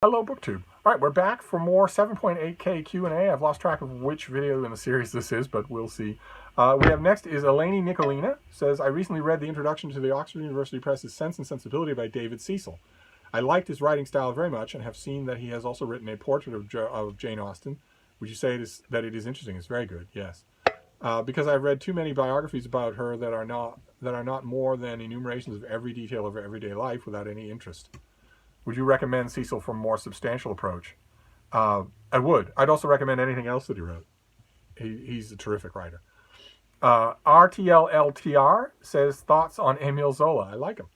Hello, BookTube. All right, we're back for more 7.8K Q&A. I've lost track of which video in the series this is, but we'll see. We have next is Eleni Nicolina. Says, I recently read the introduction to the Oxford University Press's Sense and Sensibility by David Cecil. I liked his writing style very much and have seen that he has also written a portrait of Jane Austen. Would you say that it is interesting? It's very good, yes. Because I've read too many biographies about her that are not more than enumerations of every detail of her everyday life without any interest. Would you recommend Cecil for a more substantial approach? I would. I'd also recommend anything else that he wrote. He's a terrific writer. RTLLTR says, thoughts on Emile Zola. I like him.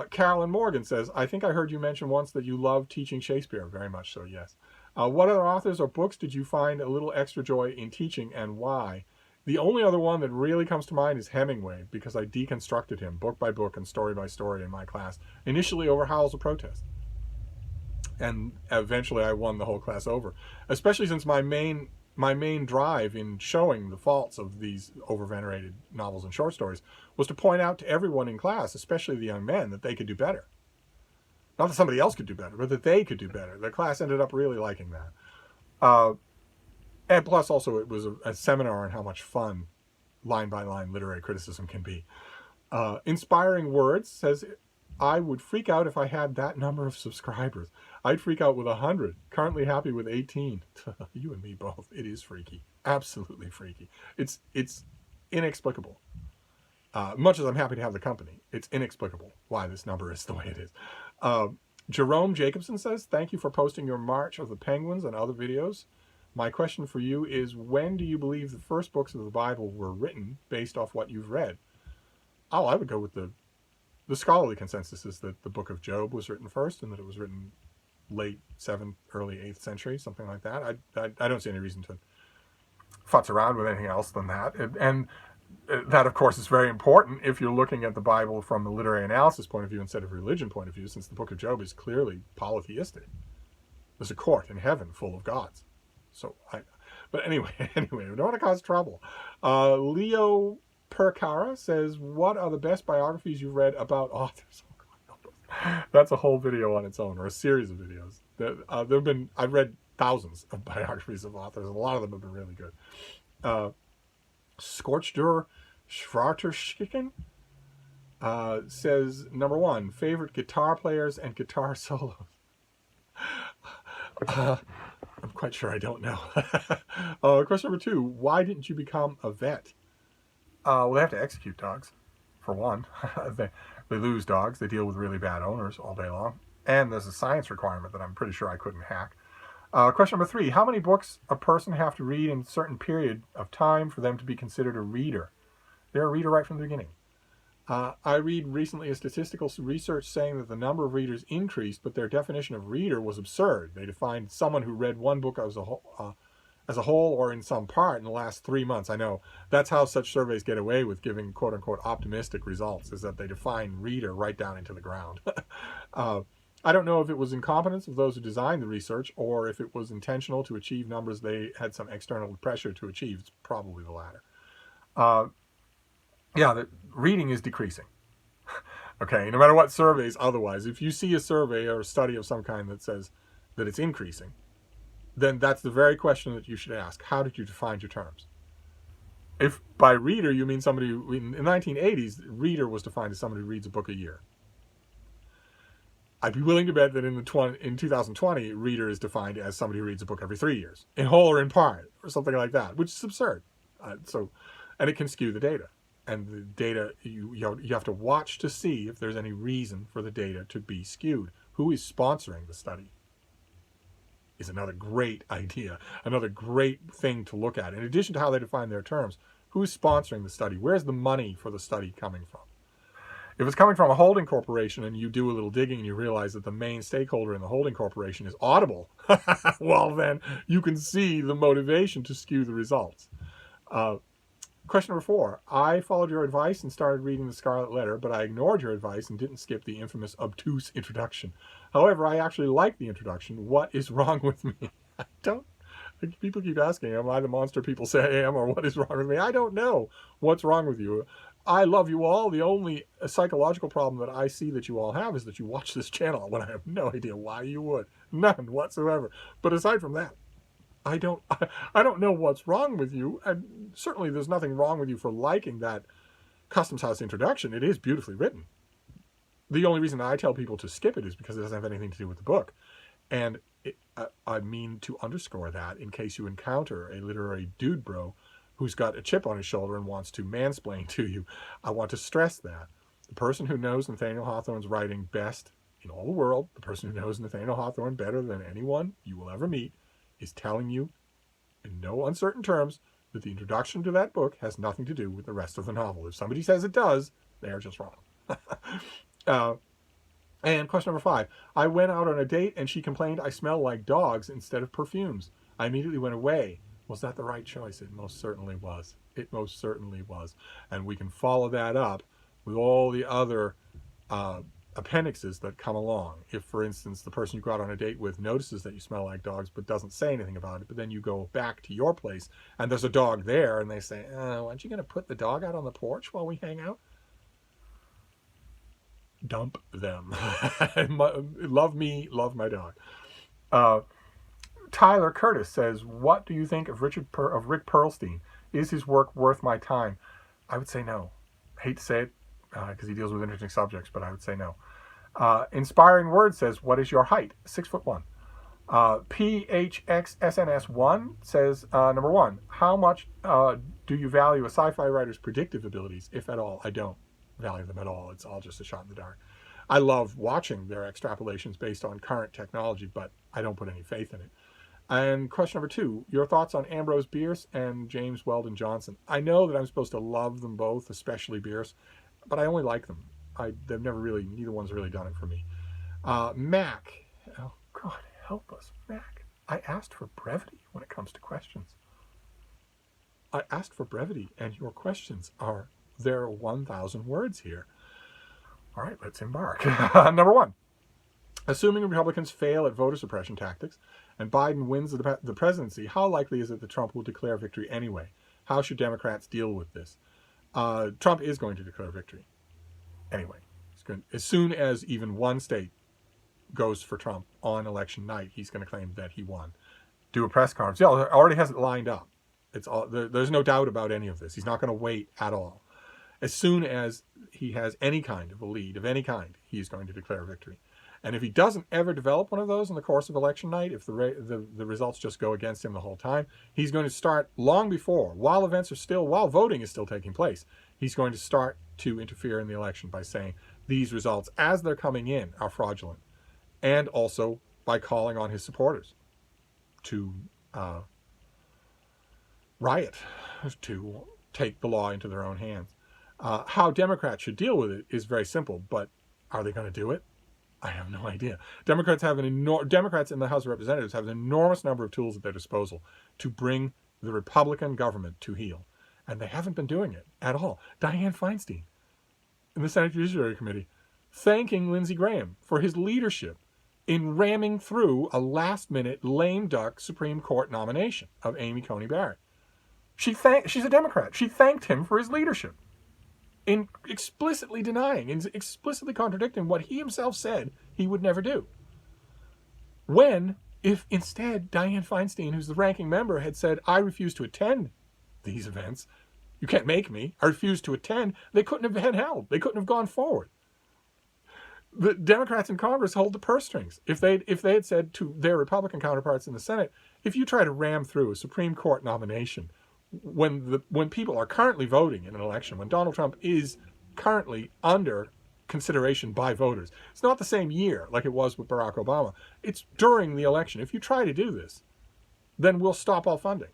Carolyn Morgan says, I think I heard you mention once that you love teaching Shakespeare. Very much so, yes. What other authors or books did you find a little extra joy in teaching, and why? The only other one that really comes to mind is Hemingway, because I deconstructed him book by book and story by story in my class, initially over Howells of Protest. And eventually I won the whole class over, especially since my main drive in showing the faults of these over-venerated novels and short stories was to point out to everyone in class, especially the young men, that they could do better. Not that somebody else could do better, but that they could do better. The class ended up really liking that. And plus, also, it was a seminar on how much fun line-by-line literary criticism can be. Inspiring Words says, I would freak out if I had that number of subscribers. I'd freak out with 100. Currently happy with 18. You and me both. It is freaky. Absolutely freaky. It's inexplicable. Much as I'm happy to have the company, it's inexplicable why this number is the way it is. Jerome Jacobson says, thank you for posting your March of the Penguins and other videos. My question for you is, when do you believe the first books of the Bible were written based off what you've read? Oh, I would go with the scholarly consensus is that the book of Job was written first and that it was written late 7th, early 8th century, something like that. I don't see any reason to futz around with anything else than that. And that, of course, is very important if you're looking at the Bible from a literary analysis point of view instead of a religion point of view, since the book of Job is clearly polytheistic. There's a court in heaven full of gods. But anyway, we don't want to cause trouble. Leo Percara says, what are the best biographies you've read about authors? That's a whole video on its own, or a series of videos. I've read thousands of biographies of authors, and a lot of them have been really good. Scorchdur Schwarterschicken says, number 1, favorite guitar players and guitar solos. I'm quite sure I don't know. Question number 2, why didn't you become a vet? Well, they have to execute dogs, for one. They lose dogs. They deal with really bad owners all day long. And there's a science requirement that I'm pretty sure I couldn't hack. Question number 3, how many books a person have to read in a certain period of time for them to be considered a reader? They're a reader right from the beginning. I read recently a statistical research saying that the number of readers increased, but their definition of reader was absurd. They defined someone who read one book as a whole or in some part in the last 3 months. I know that's how such surveys get away with giving quote-unquote optimistic results, is that they define reader right down into the ground. I don't know if it was incompetence of those who designed the research or if it was intentional to achieve numbers they had some external pressure to achieve. It's probably the latter. The reading is decreasing. Okay, no matter what surveys otherwise, if you see a survey or a study of some kind that says that it's increasing, then that's the very question that you should ask. How did you define your terms? If by reader you mean somebody who, in the 1980s, reader was defined as somebody who reads a book a year. I'd be willing to bet that in 2020, reader is defined as somebody who reads a book every 3 years, in whole or in part, or something like that, which is absurd. And it can skew the data. And the data, you have to watch to see if there's any reason for the data to be skewed. Who is sponsoring the study is another great idea, another great thing to look at. In addition to how they define their terms, who's sponsoring the study? Where's the money for the study coming from? If it's coming from a holding corporation and you do a little digging and you realize that the main stakeholder in the holding corporation is Audible, well then you can see the motivation to skew the results. Question number 4, I followed your advice and started reading The Scarlet Letter, but I ignored your advice and didn't skip the infamous obtuse introduction. However, I actually like the introduction. What is wrong with me? I don't. People keep asking, am I the monster people say I am, or what is wrong with me? I don't know what's wrong with you. I love you all. The only psychological problem that I see that you all have is that you watch this channel when I have no idea why you would. None whatsoever. But aside from that, I don't know what's wrong with you. And certainly there's nothing wrong with you for liking that Customs House introduction. It is beautifully written. The only reason I tell people to skip it is because it doesn't have anything to do with the book. And I mean to underscore that in case you encounter a literary dude bro who's got a chip on his shoulder and wants to mansplain to you. I want to stress that. The person who knows Nathaniel Hawthorne's writing best in all the world, the person who knows Nathaniel Hawthorne better than anyone you will ever meet, is telling you in no uncertain terms that the introduction to that book has nothing to do with the rest of the novel. If somebody says it does, they are just wrong. And question number 5. I went out on a date and she complained I smell like dogs instead of perfumes. I immediately went away. Was that the right choice? It most certainly was. It most certainly was. And we can follow that up with all the other appendixes that come along. If, for instance, the person you go out on a date with notices that you smell like dogs but doesn't say anything about it, but then you go back to your place and there's a dog there and they say, aren't you going to put the dog out on the porch while we hang out? Dump them. Love me, love my dog. Tyler Curtis says, what do you think of Rick Perlstein? Is his work worth my time? I would say no. Hate to say it because he deals with interesting subjects, but I would say no. Inspiring Word says, what is your height? 6'1". PHXSNS1 says, number 1, how much do you value a sci-fi writer's predictive abilities, if at all? I don't value them at all. It's all just a shot in the dark. I love watching their extrapolations based on current technology, but I don't put any faith in it. And question number 2, your thoughts on Ambrose Bierce and James Weldon Johnson. I know that I'm supposed to love them both, especially Bierce, but I only like them. They've never really, neither one's really done it for me. Mac, oh God, help us, Mac. I asked for brevity when it comes to questions. I asked for brevity, and your questions are, there are 1,000 words here. All right, let's embark. Number 1, assuming Republicans fail at voter suppression tactics and Biden wins the presidency, how likely is it that Trump will declare victory anyway? How should Democrats deal with this? Trump is going to declare victory anyway. As soon as even one state goes for Trump on election night, he's going to claim that he won. Do a press conference. Yeah, already has it lined up. It's all, there's no doubt about any of this. He's not going to wait at all. As soon as he has any kind of a lead of any kind, he's going to declare victory. And if he doesn't ever develop one of those in the course of election night, if the results just go against him the whole time, he's going to start long before, while voting is still taking place, he's going to start to interfere in the election by saying these results as they're coming in are fraudulent. And also by calling on his supporters to riot, to take the law into their own hands. How Democrats should deal with it is very simple, but are they going to do it? I have no idea. Democrats in the House of Representatives have an enormous number of tools at their disposal to bring the Republican government to heel, and they haven't been doing it at all. Dianne Feinstein in the Senate Judiciary Committee thanking Lindsey Graham for his leadership in ramming through a last-minute lame duck Supreme Court nomination of Amy Coney Barrett. She's a Democrat. She thanked him for his leadership, in explicitly denying and explicitly contradicting what he himself said he would never do. If instead Dianne Feinstein, who's the ranking member, had said, I refuse to attend these events, you can't make me, I refuse to attend, they couldn't have been held. They couldn't have gone forward. The Democrats in Congress hold the purse strings. If they had said to their Republican counterparts in the Senate, if you try to ram through a Supreme Court nomination when people are currently voting in an election, when Donald Trump is currently under consideration by voters, it's not the same year like it was with Barack Obama. It's during the election. If you try to do this, then we'll stop all funding,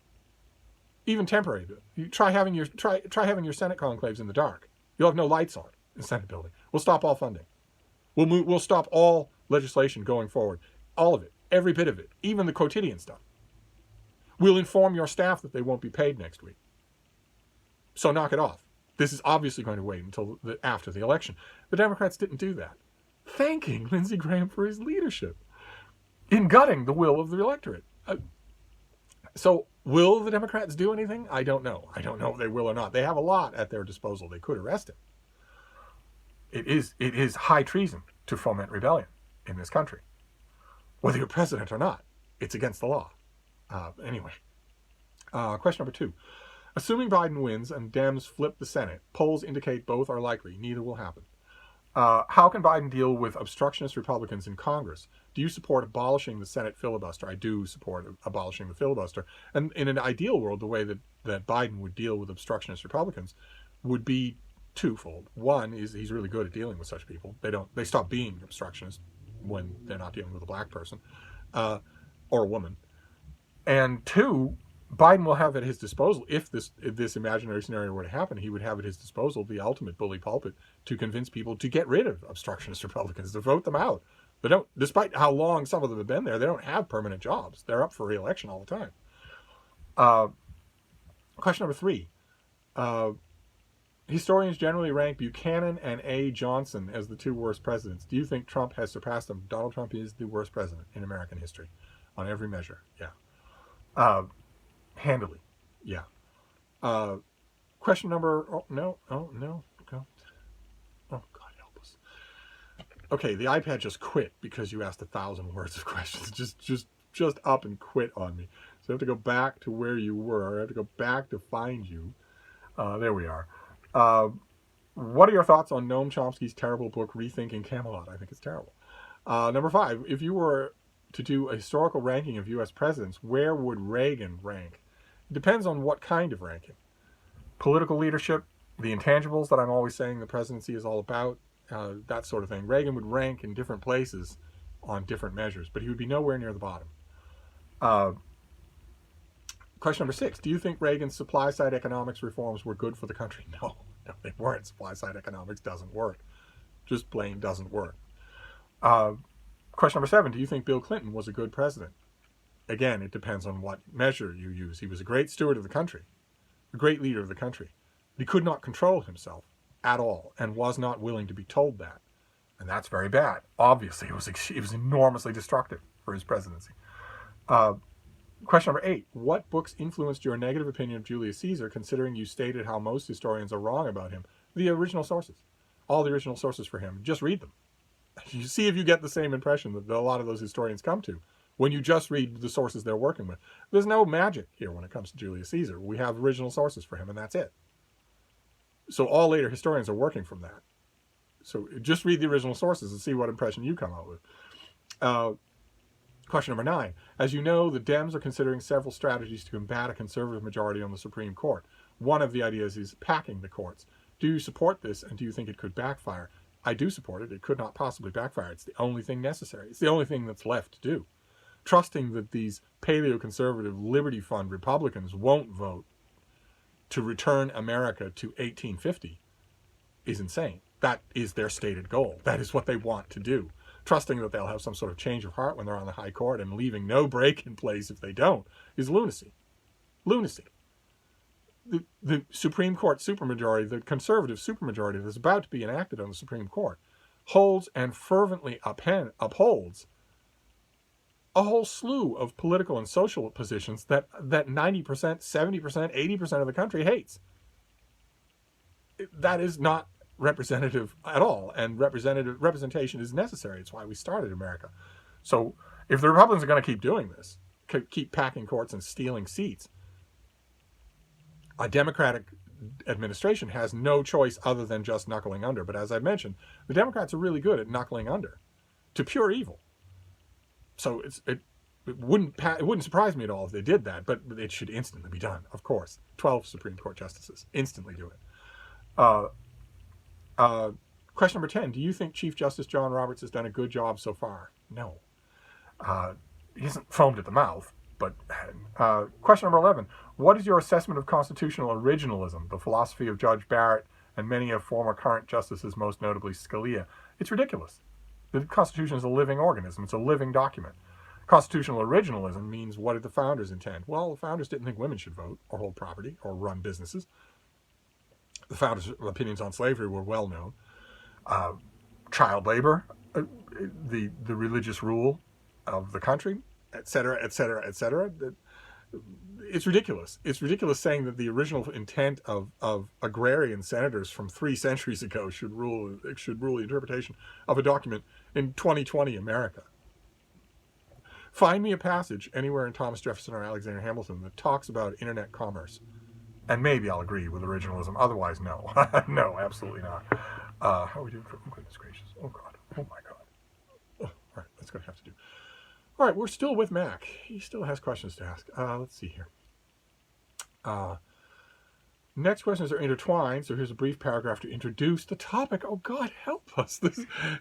even temporary. You try having your Senate conclaves in the dark. You'll have no lights on in the Senate building. We'll stop all funding. We'll stop all legislation going forward, all of it, every bit of it, even the quotidian stuff. We'll inform your staff that they won't be paid next week. So knock it off. This is obviously going to wait until after the election. The Democrats didn't do that, thanking Lindsey Graham for his leadership in gutting the will of the electorate. So will the Democrats do anything? I don't know. I don't know if they will or not. They have a lot at their disposal. They could arrest him. It is high treason to foment rebellion in this country. whether you're president or not. It's against the law. Anyway, question number 2. Assuming Biden wins and Dems flip the Senate, polls indicate both are likely. Neither will happen. How can Biden deal with obstructionist Republicans in Congress? Do you support abolishing the Senate filibuster? I do support abolishing the filibuster. And in an ideal world, the way that Biden would deal with obstructionist Republicans would be twofold. One is he's really good at dealing with such people. They stop being obstructionist when they're not dealing with a black person or a woman. And 2, Biden will have at his disposal, if this imaginary scenario were to happen, he would have at his disposal the ultimate bully pulpit to convince people to get rid of obstructionist Republicans, to vote them out. They don't, despite how long some of them have been there, they don't have permanent jobs. They're up for re-election all the time. Question number 3. Historians generally rank Buchanan and A. Johnson as the 2 worst presidents. Do you think Trump has surpassed them? Donald Trump is the worst president in American history on every measure. Yeah. Handily. Yeah. Question number... Oh, no. Go. Oh, God help us. Okay, the iPad just quit because you asked 1,000 words of questions. Just up and quit on me. So I have to go back to where you were. I have to go back to find you. There we are. What are your thoughts on Noam Chomsky's terrible book, Rethinking Camelot? I think it's terrible. Number 5, if you were to do a historical ranking of U.S. presidents, where would Reagan rank? It depends on what kind of ranking. Political leadership, the intangibles that I'm always saying the presidency is all about, that sort of thing. Reagan would rank in different places on different measures, but he would be nowhere near the bottom. Question number 6. Do you think Reagan's supply-side economics reforms were good for the country? No, they weren't. Supply-side economics doesn't work. Just plain doesn't work. Question number 7. Do you think Bill Clinton was a good president? Again, it depends on what measure you use. He was a great steward of the country, a great leader of the country. He could not control himself at all and was not willing to be told that. And that's very bad. Obviously, it was enormously destructive for his presidency. Question number 8. What books influenced your negative opinion of Julius Caesar, considering you stated how most historians are wrong about him? The original sources. All the original sources for him. Just read them. You see if you get the same impression that a lot of those historians come to when you just read the sources they're working with. There's no magic here when it comes to Julius Caesar. We have original sources for him, and that's it. So all later historians are working from that. So just read the original sources and see what impression you come out with. Question number 9. As you know, the Dems are considering several strategies to combat a conservative majority on the Supreme Court. One of the ideas is packing the courts. Do you support this, and do you think it could backfire? I do support it. It could not possibly backfire. It's the only thing necessary. It's the only thing that's left to do. Trusting that these paleo-conservative Liberty Fund Republicans won't vote to return America to 1850 is insane. That is their stated goal. That is what they want to do. Trusting that they'll have some sort of change of heart when they're on the high court and leaving no break in place if they don't is lunacy. Lunacy. The Supreme Court supermajority, the conservative supermajority that's about to be enacted on the Supreme Court, holds and fervently upholds a whole slew of political and social positions that 90%, 70%, 80% of the country hates. That is not representative at all, and representation is necessary. It's why we started America. So if the Republicans are going to keep doing this, keep packing courts and stealing seats, a Democratic administration has no choice other than just knuckling under. But as I mentioned, the Democrats are really good at knuckling under to pure evil. So it wouldn't surprise me at all if they did that, but it should instantly be done, of course. 12 Supreme Court justices instantly do it. Question number 10. Do you think Chief Justice John Roberts has done a good job so far? No. He hasn't foamed at the mouth. But question number 11. What is your assessment of constitutional originalism, the philosophy of Judge Barrett and many of former current justices, most notably Scalia? It's ridiculous. The Constitution is a living organism. It's a living document. Constitutional originalism means, what did the founders intend? Well, the founders didn't think women should vote or hold property or run businesses. The founders' opinions on slavery were well known. Child labor, the religious rule of the country, etc., etc., etc. It's ridiculous. It's ridiculous saying that the original intent of agrarian senators from 3 centuries ago should rule the interpretation of a document in 2020 America. Find me a passage anywhere in Thomas Jefferson or Alexander Hamilton that talks about internet commerce. And maybe I'll agree with originalism. Otherwise, no. No, absolutely not. How are we doing for... Oh, goodness gracious. Oh, God. Oh, my God. Oh, all right, that's going to have to do. All right, we're still with Mac. He still has questions to ask. Let's see here. Next questions are intertwined, so here's a brief paragraph to introduce the topic. Oh, God, help us.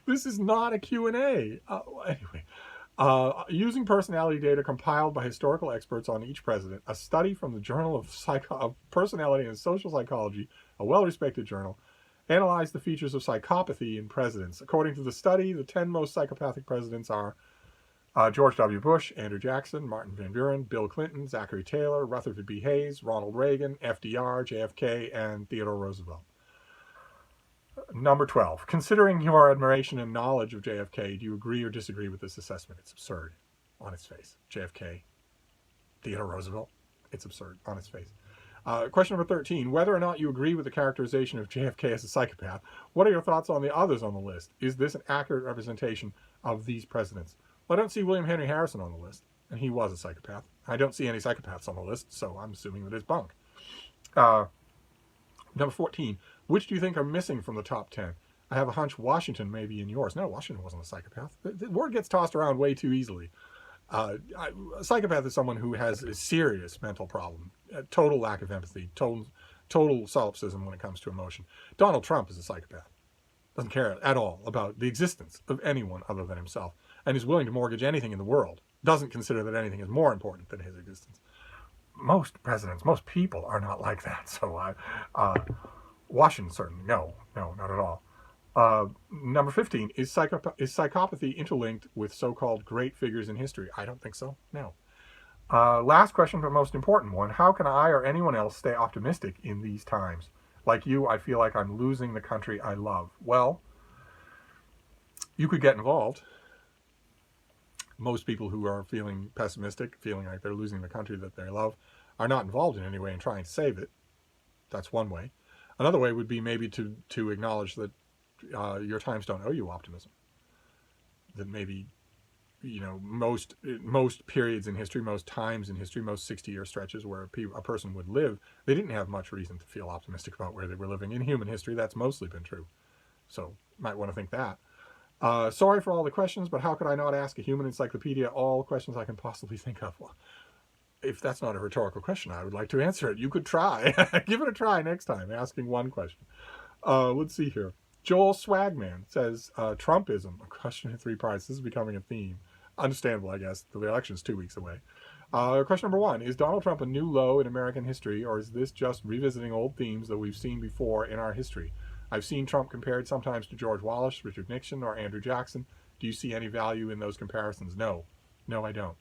This is not a Q&A. Anyway. Using personality data compiled by historical experts on each president, a study from the Journal of Personality and Social Psychology, a well-respected journal, analyzed the features of psychopathy in presidents. According to the study, the 10 most psychopathic presidents are George W. Bush, Andrew Jackson, Martin Van Buren, Bill Clinton, Zachary Taylor, Rutherford B. Hayes, Ronald Reagan, FDR, JFK, and Theodore Roosevelt. Number 12. Considering your admiration and knowledge of JFK, do you agree or disagree with this assessment? It's absurd on its face. JFK, Theodore Roosevelt, it's absurd on its face. Question number 13. Whether or not you agree with the characterization of JFK as a psychopath, what are your thoughts on the others on the list? Is this an accurate representation of these presidents? Well, I don't see William Henry Harrison on the list, and he was a psychopath. I don't see any psychopaths on the list, so I'm assuming that it's bunk. Number 14. Which do you think are missing from the top 10? I have a hunch Washington may be in yours. No, Washington wasn't a psychopath. The word gets tossed around way too easily. A psychopath is someone who has a serious mental problem, a total lack of empathy, total solipsism when it comes to emotion. Donald Trump is a psychopath. Doesn't care at all about the existence of anyone other than himself, and is willing to mortgage anything in the world. Doesn't consider that anything is more important than his existence. Most presidents, most people are not like that. So Washington, certainly, no, not at all. Number 15, is psychopathy interlinked with so-called great figures in history? I don't think so, no. Last question, but most important one. How can I or anyone else stay optimistic in these times? Like you, I feel like I'm losing the country I love. Well, you could get involved. Most people who are feeling pessimistic, feeling like they're losing the country that they love, are not involved in any way in trying to save it. That's one way. Another way would be maybe to acknowledge that your times don't owe you optimism. That maybe, most periods in history, most times in history, most 60-year stretches where a person would live, they didn't have much reason to feel optimistic about where they were living. In human history, that's mostly been true. So, might want to think that. Sorry for all the questions, but how could I not ask a human encyclopedia all questions I can possibly think of? Well, if that's not a rhetorical question, I would like to answer it. You could try. Give it a try next time, asking one question. Let's see here. Joel Swagman says, Trumpism, a question in 3 parts. This is becoming a theme. Understandable, I guess. The election's 2 weeks away. Question number 1. Is Donald Trump a new low in American history, or is this just revisiting old themes that we've seen before in our history? I've seen Trump compared sometimes to George Wallace, Richard Nixon, or Andrew Jackson. Do you see any value in those comparisons? No. No, I don't.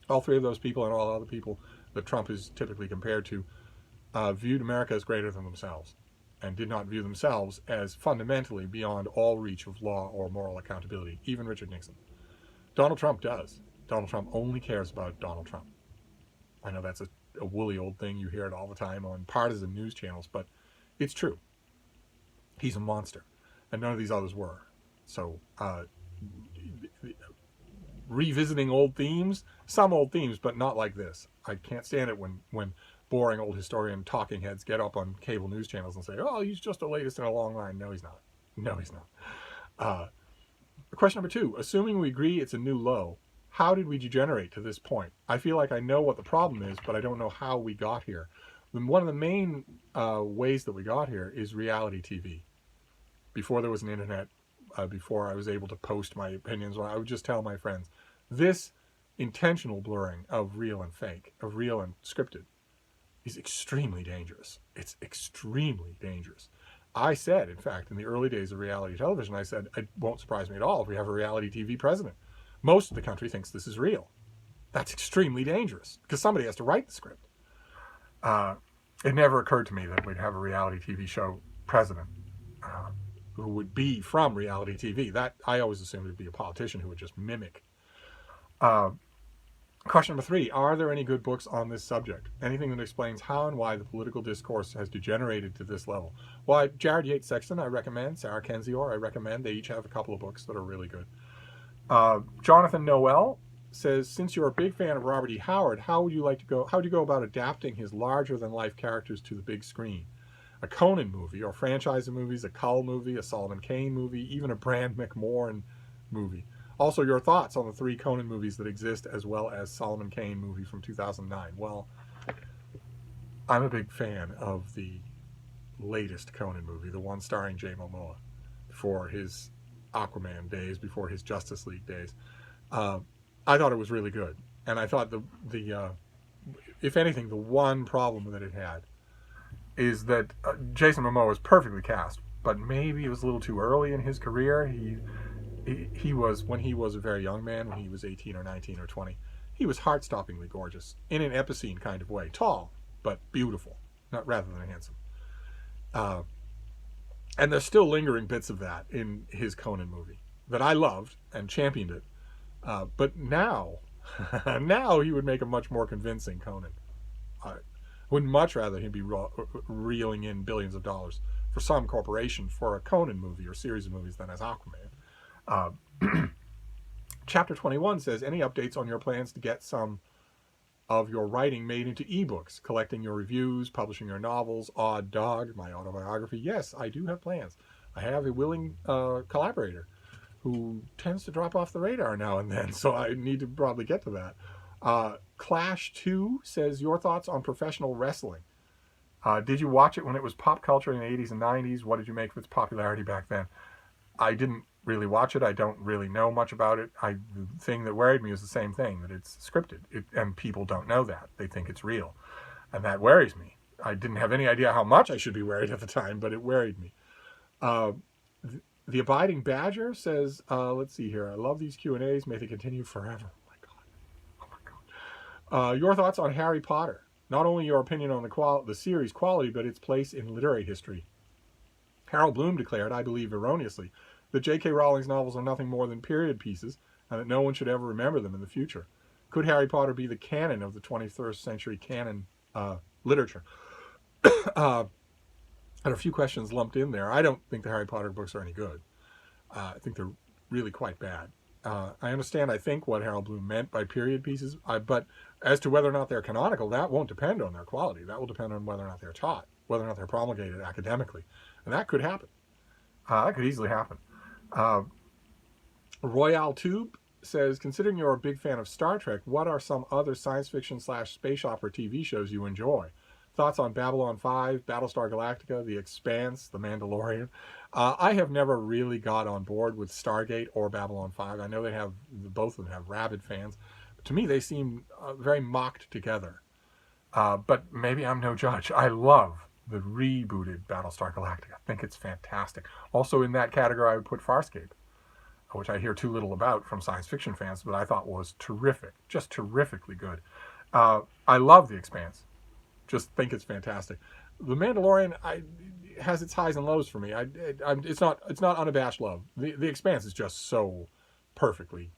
All 3 of those people and all other people that Trump is typically compared to viewed America as greater than themselves and did not view themselves as fundamentally beyond all reach of law or moral accountability, even Richard Nixon. Donald Trump does. Donald Trump only cares about Donald Trump. I know that's a woolly old thing. You hear it all the time on partisan news channels, but it's true. He's a monster, and none of these others were. So, revisiting old themes, some old themes, but not like this. I can't stand it when boring old historian talking heads get up on cable news channels and say, oh, he's just the latest in a long line. No, he's not. No, he's not. Question number 2, assuming we agree it's a new low, how did we degenerate to this point? I feel like I know what the problem is, but I don't know how we got here. One of the main ways that we got here is reality TV. Before there was an internet, before I was able to post my opinions, I would just tell my friends, this intentional blurring of real and fake, of real and scripted, is extremely dangerous. It's extremely dangerous. I said, in fact, in the early days of reality television, I said, it won't surprise me at all if we have a reality TV president. Most of the country thinks this is real. That's extremely dangerous, because somebody has to write the script. It never occurred to me that we'd have a reality TV show president who would be from reality TV. That I always assumed it would be a politician who would just mimic. Question number 3, are there any good books on this subject? Anything that explains how and why the political discourse has degenerated to this level? Well, Jared Yates Sexton, I recommend. Sarah Kendzior, I recommend. They each have a couple of books that are really good. Jonathan Noel says, since you're a big fan of Robert E. Howard, how would you go about adapting his larger-than-life characters to the big screen? A Conan movie, or franchise of movies, a Cull movie, a Solomon Kane movie, even a Brand McMorran movie. Also, your thoughts on the 3 Conan movies that exist, as well as Solomon Kane movie from 2009. Well, I'm a big fan of the latest Conan movie, the one starring Jay Momoa, before his Aquaman days, before his Justice League days. I thought it was really good, and I thought the if anything, the one problem that it had is that Jason Momoa is perfectly cast, but maybe it was a little too early in his career. He was, when he was a very young man, when he was 18 or 19 or 20, he was heart-stoppingly gorgeous in an epicene kind of way, tall but beautiful, not rather than handsome. And there's still lingering bits of that in his Conan movie that I loved and championed it. But now, now he would make a much more convincing Conan. I would much rather him be reeling in billions of dollars for some corporation for a Conan movie or series of movies than as Aquaman. Chapter 21 says, any updates on your plans to get some of your writing made into ebooks, collecting your reviews, publishing your novels, Odd Dog, my autobiography? Yes, I do have plans. I have a willing collaborator who tends to drop off the radar now and then, so I need to probably get to that. Clash 2 says, your thoughts on professional wrestling. Did you watch it when it was pop culture in the 80s and 90s? What did you make of its popularity back then? I didn't really watch it. I don't really know much about it. The thing that worried me is the same thing, that it's scripted. And people don't know that. They think it's real. And that worries me. I didn't have any idea how much I should be worried at the time, but it worried me. The Abiding Badger says, let's see here. I love these Q&As. May they continue forever. Oh, my God. Oh, my God. Your thoughts on Harry Potter. Not only your opinion on the series quality, but its place in literary history. Harold Bloom declared, I believe erroneously, that J.K. Rowling's novels are nothing more than period pieces, and that no one should ever remember them in the future. Could Harry Potter be the canon of the 21st century canon literature? And a few questions lumped in there. I don't think the Harry Potter books are any good. I think they're really quite bad. I understand, I think, what Harold Bloom meant by period pieces, but as to whether or not they're canonical, that won't depend on their quality. That will depend on whether or not they're taught, whether or not they're promulgated academically. And that could happen. That could easily happen. Royale Tube says, considering you're a big fan of Star Trek, what are some other science fiction / space opera TV shows you enjoy? Thoughts on Babylon 5, Battlestar Galactica, The Expanse, The Mandalorian? I have never really got on board with Stargate or Babylon 5. I know both of them have rabid fans. But to me, they seem very mocked together. But maybe I'm no judge. I love the rebooted Battlestar Galactica. I think it's fantastic. Also in that category, I would put Farscape, which I hear too little about from science fiction fans, but I thought was terrific, just terrifically good. I love The Expanse. Just think it's fantastic. The Mandalorian has its highs and lows for me. It's not unabashed love. The Expanse is just so perfectly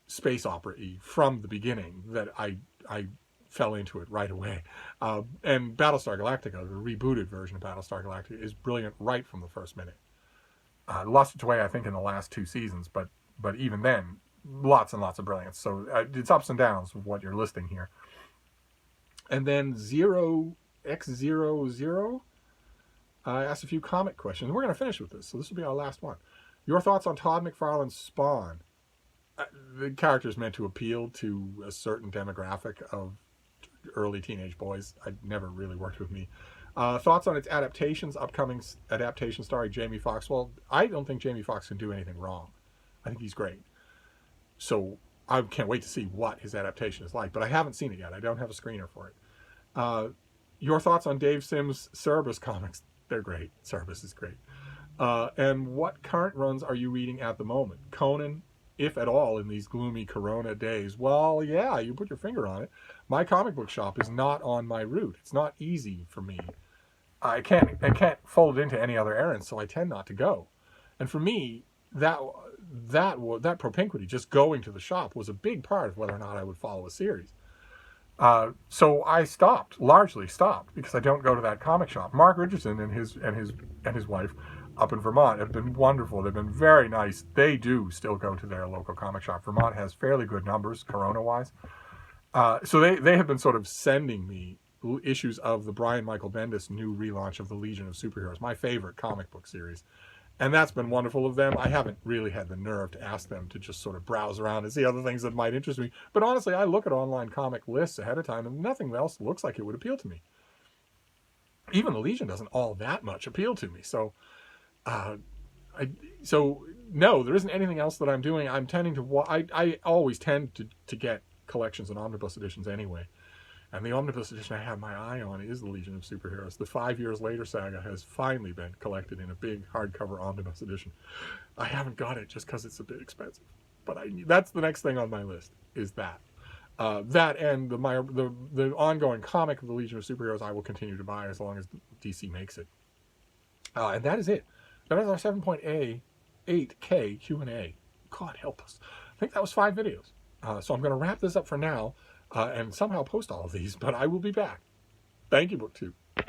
space opera-y from the beginning that I fell into it right away. And Battlestar Galactica, the rebooted version of Battlestar Galactica, is brilliant right from the first minute. Lost its way, I think, in the last 2 seasons, but even then, lots and lots of brilliance. So it's ups and downs with what you're listing here. And then 0x00 asked a few comic questions. We're going to finish with this, so this will be our last one. Your thoughts on Todd McFarlane's Spawn? The character is meant to appeal to a certain demographic of early teenage boys. It never really worked with me. Thoughts on its adaptations, upcoming adaptation starring Jamie Foxx? Well, I don't think Jamie Foxx can do anything wrong. I think he's great. So I can't wait to see what his adaptation is like, but I haven't seen it yet. I don't have a screener for it. Your thoughts on Dave Sims' Cerebus comics? They're great. Cerebus is great. And what current runs are you reading at the moment? Conan, if at all, in these gloomy Corona days? Well, yeah, you put your finger on it. My comic book shop is not on my route. It's not easy for me. I can't fold it into any other errands, so I tend not to go. And for me, that propinquity, just going to the shop, was a big part of whether or not I would follow a series. So I largely stopped, because I don't go to that comic shop. Mark Richardson and his wife up in Vermont have been wonderful. They've been very nice. They do still go to their local comic shop. Vermont has fairly good numbers, Corona-wise. So they have been sort of sending me issues of the Brian Michael Bendis new relaunch of the Legion of Superheroes, my favorite comic book series. And that's been wonderful of them. I haven't really had the nerve to ask them to just sort of browse around and see other things that might interest me. But honestly, I look at online comic lists ahead of time and nothing else looks like it would appeal to me. Even the Legion doesn't all that much appeal to me. So, no, there isn't anything else that I'm doing. I'm tending to, I always tend to get collections and omnibus editions anyway. And the omnibus edition I have my eye on is the Legion of Superheroes. The 5 Years Later saga has finally been collected in a big hardcover omnibus edition. I haven't got it just because it's a bit expensive. But that's the next thing on my list, is that. That and the ongoing comic of the Legion of Superheroes I will continue to buy as long as DC makes it. And that is it. That is our 7.8K Q&A. God help us. I think that was 5 videos. So I'm going to wrap this up for now. And somehow post all of these, but I will be back. Thank you, BookTube.